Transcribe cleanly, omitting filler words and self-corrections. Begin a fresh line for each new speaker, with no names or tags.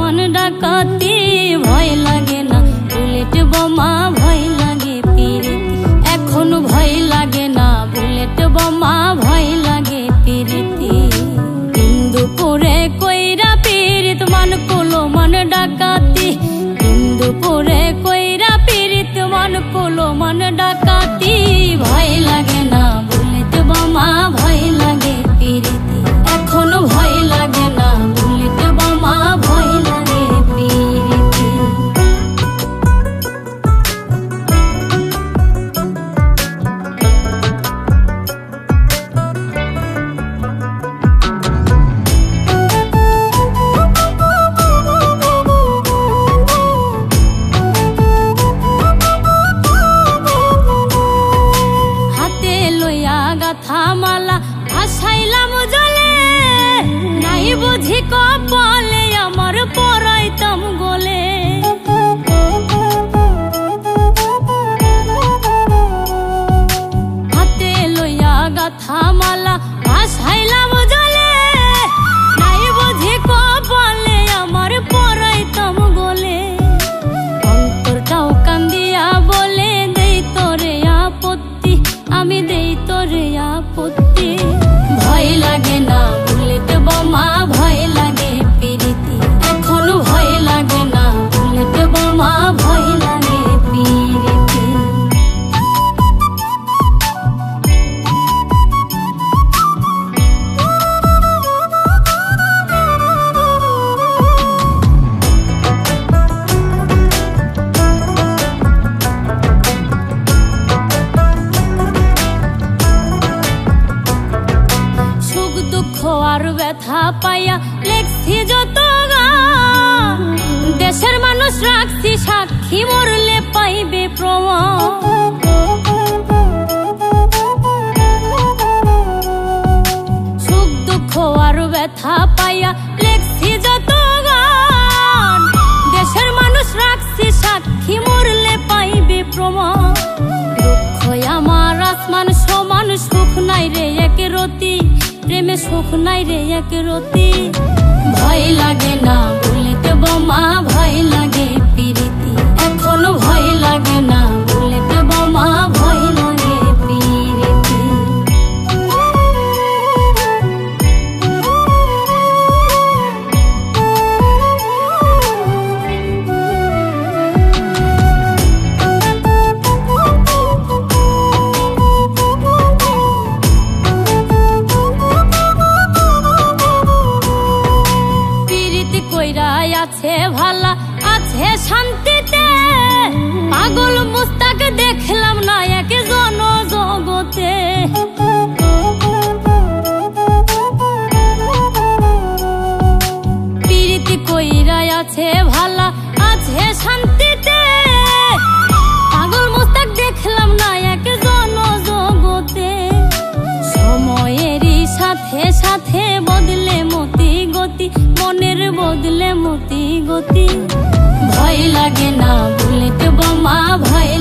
मन डाकाती भय लागे ना बुलेट बोमा भय लागे पीरिति एखोन भय लागे ना बुलेट बोमा भय लागे पीरिति इंदुपुरे कइरा पीरित मन कोलो मन डाकाती इंदुपुरे कइरा पीरित मन कोलो मन डाकाती भय लागे ना बुलेट बोमा भय लागे पीरिति एखोन भय लागे ना बुलेट बोमा भय लागे पीरिति हाते लइया गाथा माला आसाइलाम जले नाई बुझी कपाले आमार पराइताम गले हाते लइया गाथा माला आसाइलाम जले नाई बुझी कपाले आमार पराइताम गले अंतरटाओ कांदिया बोले देई तोरे आपत्ति आमी देई तोरे आपत्ति भय लागे ना बुलेट बोमा भय लागे पीरिति एखोन भय लागे ना बुलेट बोमा भय लागे पीरिति सुख दुख और व्यथा पाइया लेखছি যত গান দেশের মানুষ রাখছি সাক্ষী মরলে পাইবে প্রমাণ সুখ দুঃখ আর ব্যথা পাইয়া লেখছি যত গান দেশের মানুষ রাখছি সাক্ষী মরলে পাইবে প্রমাণ দুঃখ আমার আসমান সমান সুখ নাই রে এক রতি प्रेमे सुख नाई रे एक रोती भय लागे ना बुलेट बोमा भय लागे पीरिति एखोन भय लागे ना बुलेट बोमा भय लागे पीरिति আছে ভালা আছে শান্তিতে পাগল মুস্তাক দেখলাম না এক জন জগতে পীরিতি কইরা আছে ভালা আছে শান্তিতে পাগল মুস্তাক দেখলাম না এক জন জগতে সময়েরই সাথে সাথে বদলে মতি গতি মনের বদলে মতি গতি ভয় লাগে না বুলেট बोमा भय